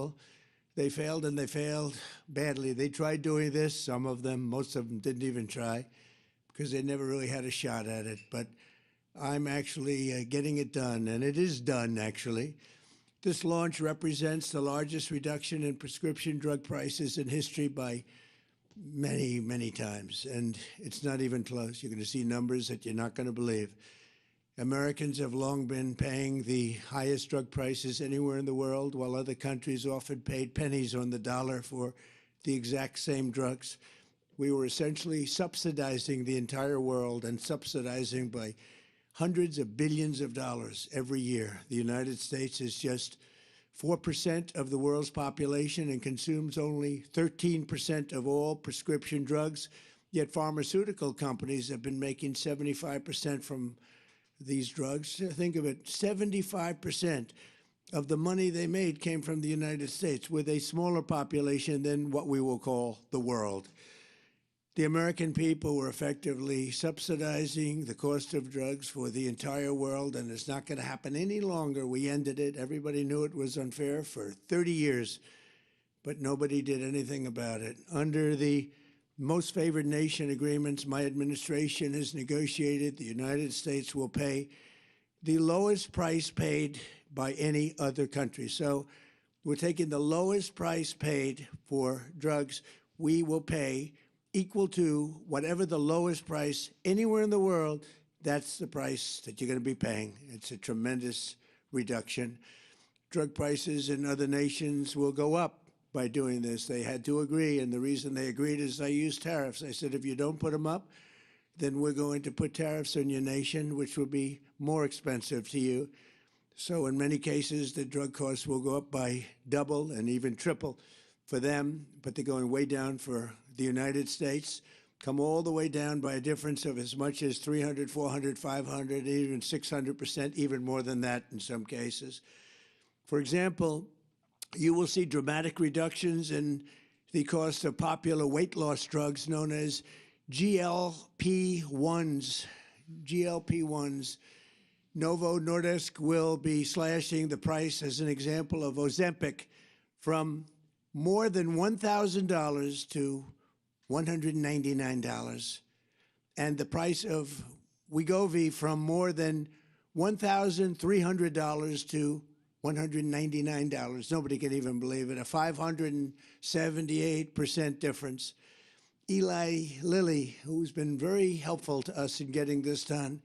successful. They failed, and they failed badly. They tried doing this, some of them, most of them didn't even try because they never really had a shot at it. But I'm actually getting it done, and it is done, actually. This launch represents the largest reduction in prescription drug prices in history by many, many times, and it's not even close. You're going to see numbers that you're not going to believe. Americans have long been paying the highest drug prices anywhere in the world, while other countries often paid pennies on the dollar for the exact same drugs. We were essentially subsidizing the entire world, and subsidizing by hundreds of billions of dollars every year. The United States is just 4% of the world's population and consumes only 13% of all prescription drugs, yet pharmaceutical companies have been making 75% from these drugs. Think of it, 75% of the money they made came from the United States, with a smaller population than what we will call the world. The American people were effectively subsidizing the cost of drugs for the entire world, and it's not going to happen any longer. We ended it. Everybody knew it was unfair for 30 years, but nobody did anything about it. Under the most favored nation agreements my administration has negotiated, the United States will pay the lowest price paid by any other country. So we're taking the lowest price paid for drugs. We will pay equal to whatever the lowest price anywhere in the world. That's the price that you're going to be paying. It's a tremendous reduction. Drug prices in other nations will go up by doing this. They had to agree, and the reason they agreed is I used tariffs. I said, if you don't put them up, then we're going to put tariffs on your nation, which will be more expensive to you. So in many cases, the drug costs will go up by double and even triple for them, but they're going way down for the United States, come all the way down by a difference of as much as 300, 400, 500, even 600%, even more than that in some cases. For example, you will see dramatic reductions in the cost of popular weight loss drugs known as GLP-1s. GLP-1s. Novo Nordisk will be slashing the price, as an example, of Ozempic from more than $1,000 to $199, and the price of Wegovy from more than $1,300 to $199. Nobody can even believe it. A 578% difference. Eli Lilly, who's been very helpful to us in getting this done,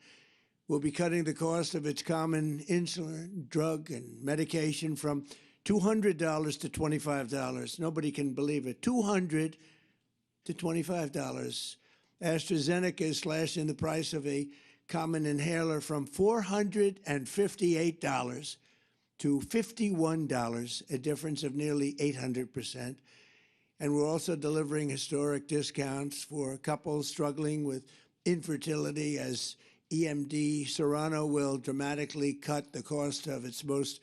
will be cutting the cost of its common insulin, drug, and medication from $200 to $25. Nobody can believe it. $200 to $25. AstraZeneca is slashing the price of a common inhaler from $458 to $51, a difference of nearly 800%. And we're also delivering historic discounts for couples struggling with infertility, as EMD Serrano will dramatically cut the cost of its most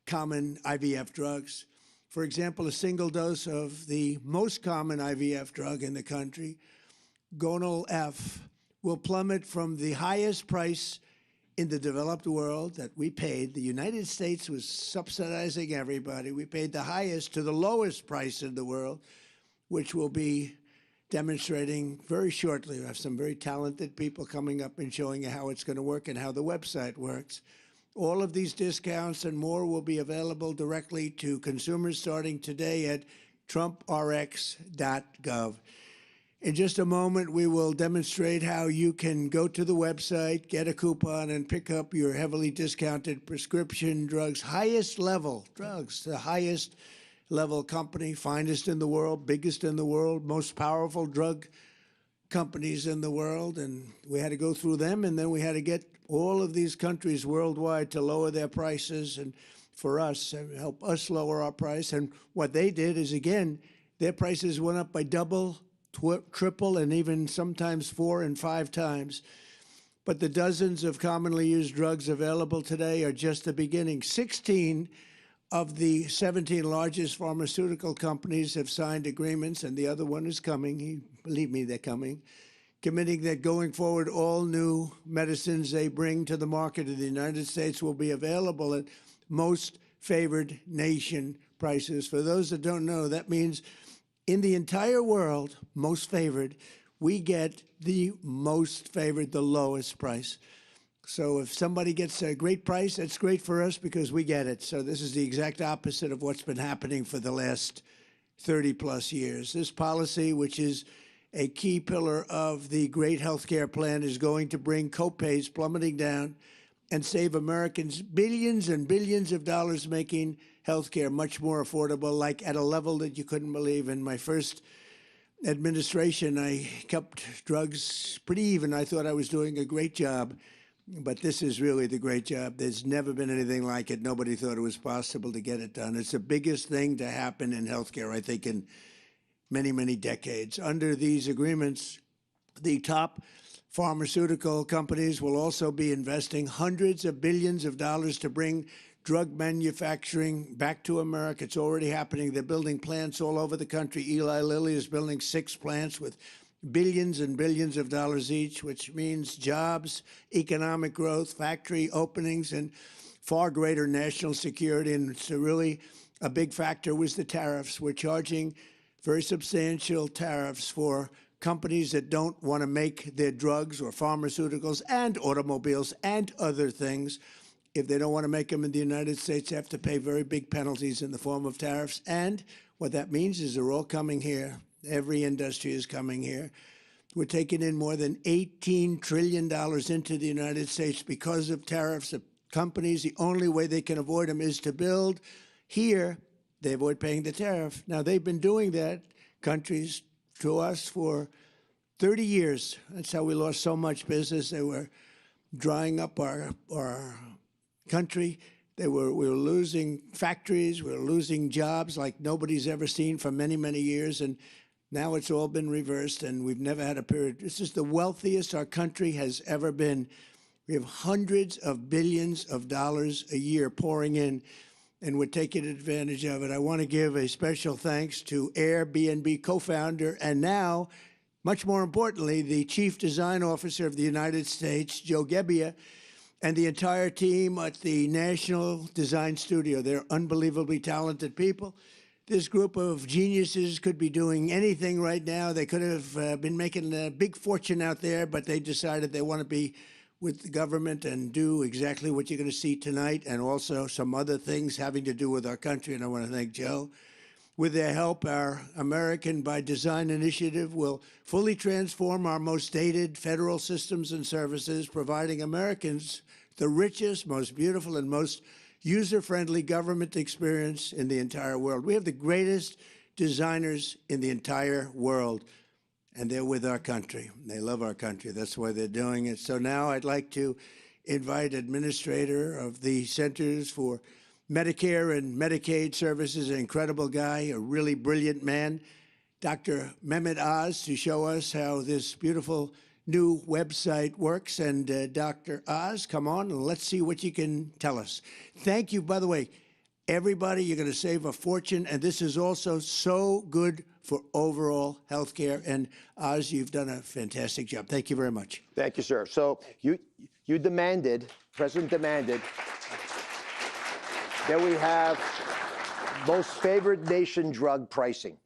common IVF drugs. For example, a single dose of the most common IVF drug in the country, Gonal F, will plummet from the highest price in the developed world that we paid. The United States was subsidizing everybody. We paid the highest to the lowest price in the world, which will be demonstrating very shortly. We have some very talented people coming up and showing you how it's going to work and how the website works. All of these discounts and more will be available directly to consumers starting today at trumprx.gov. In just a moment, we will demonstrate how you can go to the website, get a coupon, and pick up your heavily discounted prescription drugs, highest level drugs, the highest level company, finest in the world, biggest in the world, most powerful drug companies in the world. And we had to go through them, and then we had to get all of these countries worldwide to lower their prices, and for us, help us lower our price. And what they did is, again, their prices went up by double, triple, and even sometimes 4 and 5 times. But the dozens of commonly used drugs available today are just the beginning. 16 of the 17 largest pharmaceutical companies have signed agreements, and the other one is coming. Believe me, they're coming, committing that going forward, all new medicines they bring to the market in the United States will be available at most favored nation prices. For those that don't know, that means in the entire world, most favored, we get the most favored, the lowest price. So if somebody gets a great price, that's great for us because we get it. So this is the exact opposite of what's been happening for the last 30-plus years. This policy, which is a key pillar of the great health care plan, is going to bring copays plummeting down and save Americans billions and billions of dollars, making health care much more affordable, like at a level that you couldn't believe. In my first administration, I kept drugs pretty even. I thought I was doing a great job. But this is really the great job. There's never been anything like it. Nobody thought it was possible to get it done. It's the biggest thing to happen in healthcare, I think, in many, many decades. Under these agreements, the top pharmaceutical companies will also be investing hundreds of billions of dollars to bring drug manufacturing back to America. It's already happening. They're building plants all over the country. Eli Lilly is building 6 plants with billions and billions of dollars each, which means jobs, economic growth, factory openings, and far greater national security. And it's really a big factor was the tariffs. We're charging very substantial tariffs for companies that don't want to make their drugs or pharmaceuticals and automobiles and other things. If they don't want to make them in the United States, they have to pay very big penalties in the form of tariffs. And what that means is they're all coming here. Every industry is coming here. We're taking in more than $18 trillion into the United States because of tariffs. The companies, the only way they can avoid them is to build here. They avoid paying the tariff. Now, they've been doing that, countries, to us for 30 years. That's how we lost so much business. They were drying up our country. We were losing factories. We were losing jobs like nobody's ever seen for many, many years. And now it's all been reversed, and we've never had a period. This is the wealthiest our country has ever been. We have hundreds of billions of dollars a year pouring in, and we're taking advantage of it. I want to give a special thanks to Airbnb co-founder and now, much more importantly, the Chief Design Officer of the United States, Joe Gebbia, and the entire team at the National Design Studio. They're unbelievably talented people. This group of geniuses could be doing anything right now. They could have been making a big fortune out there, but they decided they want to be with the government and do exactly what you're going to see tonight, and also some other things having to do with our country. And I want to thank Joe. With their help, our American by Design initiative will fully transform our most dated federal systems and services, providing Americans the richest, most beautiful, and most user-friendly government experience in the entire world. We have the greatest designers in the entire world, and they're with our country. They love our country. That's why they're doing it. So now I'd like to invite Administrator of the Centers for Medicare and Medicaid Services, an incredible guy, a really brilliant man, Dr. Mehmet Oz, to show us how this beautiful new website works. And Dr. Oz, come on and let's see what you can tell us. Thank you, by the way, everybody. You're going to save a fortune, and this is also so good for overall health care. And Oz, you've done a fantastic job. Thank you very much. Thank you, sir. So you demanded, President demanded, that we have most favored nation drug pricing,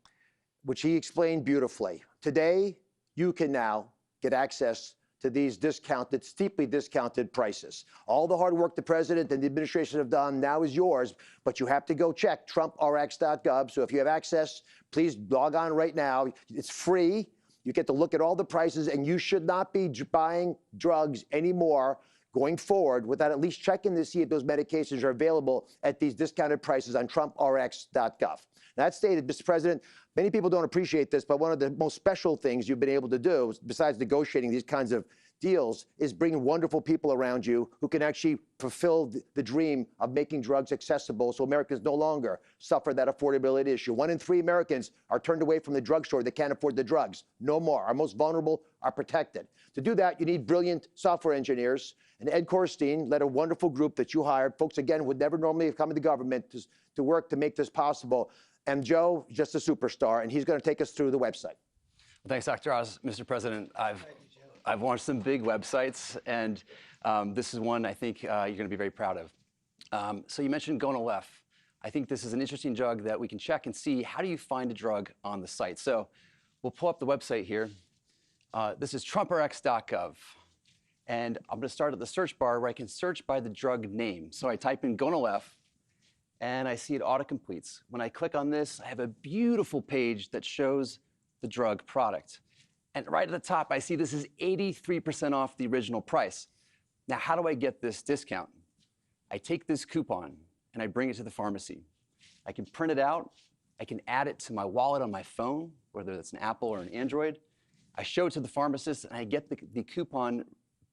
which he explained beautifully. Today, you can now get access to these discounted, steeply discounted prices. All the hard work the president and the administration have done now is yours, but you have to go check trumprx.gov. So if you have access, please log on right now. It's free. You get to look at all the prices, and you should not be buying drugs anymore going forward without at least checking to see if those medications are available at these discounted prices on trumprx.gov. That stated, Mr. President, many people don't appreciate this, but one of the most special things you've been able to do, besides negotiating these kinds of deals, is bringing wonderful people around you who can actually fulfill the dream of making drugs accessible so Americans no longer suffer that affordability issue. 1 in 3 Americans are turned away from the drugstore. They can't afford the drugs. No more. Our most vulnerable are protected. To do that, you need brilliant software engineers. And Ed Korstein led a wonderful group that you hired. Folks, again, would never normally have come into government to work to make this possible. And Joe, just a superstar, and he's going to take us through the website. Well, thanks, Dr. Oz. Mr. President, I've launched some big websites, and this is one I think you're going to be very proud of. So you mentioned going to left. I think this is an interesting drug that we can check and see how do you find a drug on the site. So we'll pull up the website here. This is trumprx.gov. And I'm going to start at the search bar where I can search by the drug name. So I type in gonal F, and I see it autocompletes. When I click on this, I have a beautiful page that shows the drug product. And right at the top, I see this is 83% off the original price. Now, how do I get this discount? I take this coupon and I bring it to the pharmacy. I can print it out. I can add it to my wallet on my phone, whether it's an Apple or an Android. I show it to the pharmacist, and I get the coupon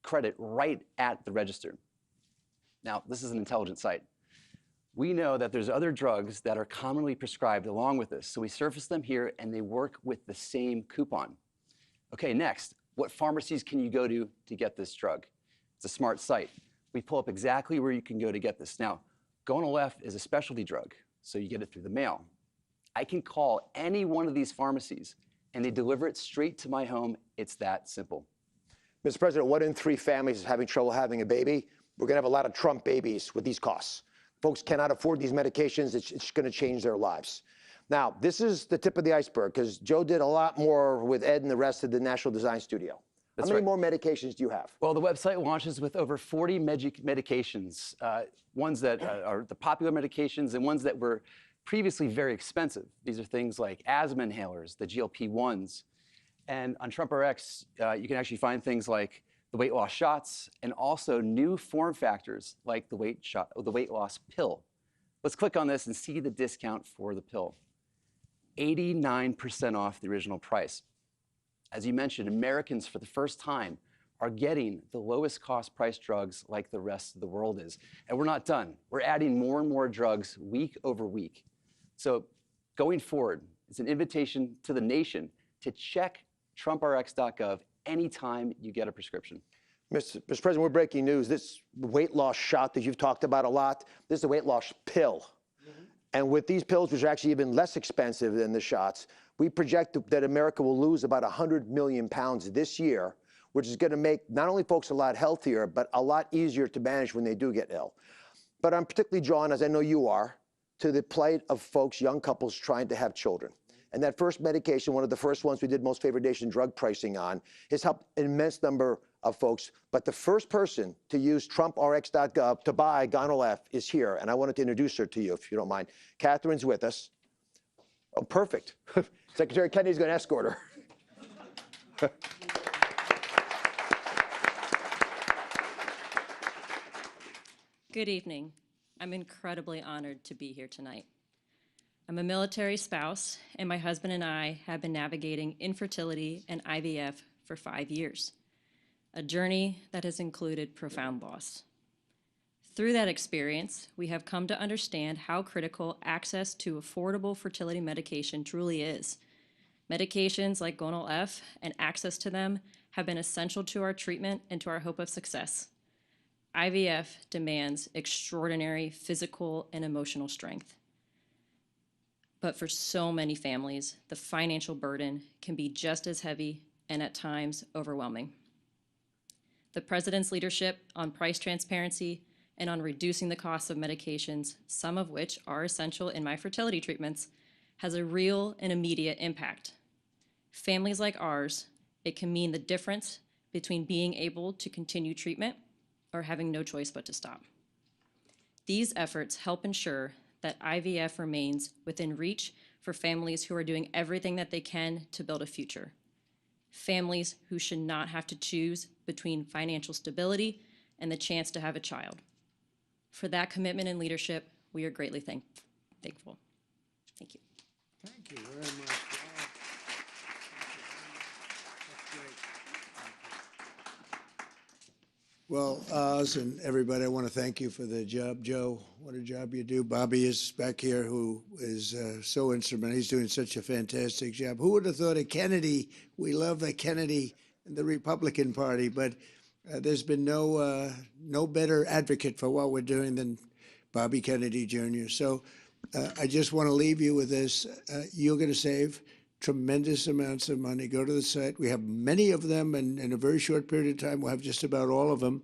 credit right at the register. Now, this is an intelligent site. We know that there's other drugs that are commonly prescribed along with this, so we surface them here, and they work with the same coupon. Okay, next, what pharmacies can you go to get this drug? It's a smart site. We pull up exactly where you can go to get this. Now, gonal F is a specialty drug, so you get it through the mail. I can call any one of these pharmacies, and they deliver it straight to my home. It's that simple. Mr. President, 1 in 3 families is having trouble having a baby. We're going to have a lot of Trump babies with these costs. Folks cannot afford these medications. It's going to change their lives. Now, this is the tip of the iceberg, because Joe did a lot more with Ed and the rest of the National Design Studio. That's How many right. more medications do you have? Well, the website launches with over 40 medications, ones that are the popular medications and ones that were previously very expensive. These are things like asthma inhalers, the GLP-1s. And on TrumpRx, you can actually find things like the weight loss shots and also new form factors like the weight loss pill. Let's click on this and see the discount for the pill. 89% off the original price. As you mentioned, Americans for the first time are getting the lowest cost price drugs like the rest of the world is. And we're not done. We're adding more and more drugs week over week. So going forward, it's an invitation to the nation to check trumprx.gov anytime you get a prescription. Mr. President, we're breaking news. This weight loss shot that you've talked about a lot, this is a weight loss pill. And with these pills, which are actually even less expensive than the shots, we project that America will lose about 100 million pounds this year, which is going to make not only folks a lot healthier, but a lot easier to manage when they do get ill. But I'm particularly drawn, as I know you are, to the plight of folks, young couples trying to have children. And that first medication, one of the first ones we did most favored nation drug pricing on, has helped an immense number of folks. But the first person to use trumprx.gov to buy gonal F is here. And I wanted to introduce her to you, if you don't mind. Catherine's with us. Oh, perfect. Secretary Kennedy's going to escort her. Good evening. I'm incredibly honored to be here tonight. I'm a military spouse, and my husband and I have been navigating infertility and IVF for 5 years, a journey that has included profound loss. Through that experience, we have come to understand how critical access to affordable fertility medication truly is. Medications like gonal F and access to them have been essential to our treatment and to our hope of success. IVF demands extraordinary physical and emotional strength. But for so many families, the financial burden can be just as heavy and at times overwhelming. The President's leadership on price transparency and on reducing the costs of medications, some of which are essential in my fertility treatments, has a real and immediate impact. Families like ours, it can mean the difference between being able to continue treatment or having no choice but to stop. These efforts help ensure that IVF remains within reach for families who are doing everything that they can to build a future. Families who should not have to choose between financial stability and the chance to have a child. For that commitment and leadership, we are greatly thankful. Thank you. Thank you very much. Wow. That's great. Well, Oz and everybody, I want to thank you for the job. Joe, what a job you do. Bobby is back here, who is so instrumental. He's doing such a fantastic job. Who would have thought of Kennedy? We love the Kennedy and the Republican Party, but there's been no better advocate for what we're doing than Bobby Kennedy Jr. So I just want to leave you with this. You're going to save tremendous amounts of money. Go to the site. We have many of them, and in a very short period of time, we'll have just about all of them,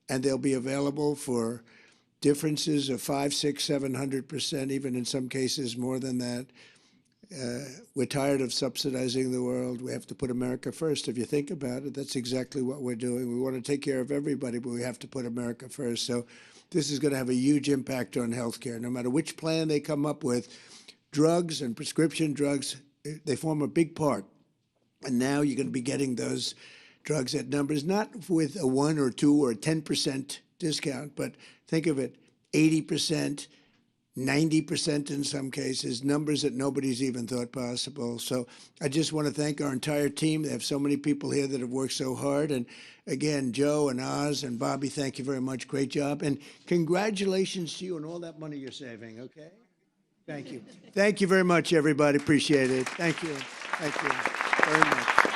and they'll be available for differences of 5, 6, 700%, even in some cases more than that. We're tired of subsidizing the world. We have to put America first. If you think about it, that's exactly what we're doing. We want to take care of everybody, but we have to put America first. So this is going to have a huge impact on healthcare. No matter which plan they come up with, drugs and prescription drugs, they form a big part. And now you're going to be getting those drugs at numbers, not with a 1 or 2 or 10% discount, but think of it, 80%, 90% in some cases, numbers that nobody's even thought possible. So I just want to thank our entire team. They have so many people here that have worked so hard. And again, Joe and Oz and Bobby, thank you very much. Great job. And congratulations to you on all that money you're saving, okay? Thank you. Thank you very much, everybody. Appreciate it. Thank you. Thank you very much.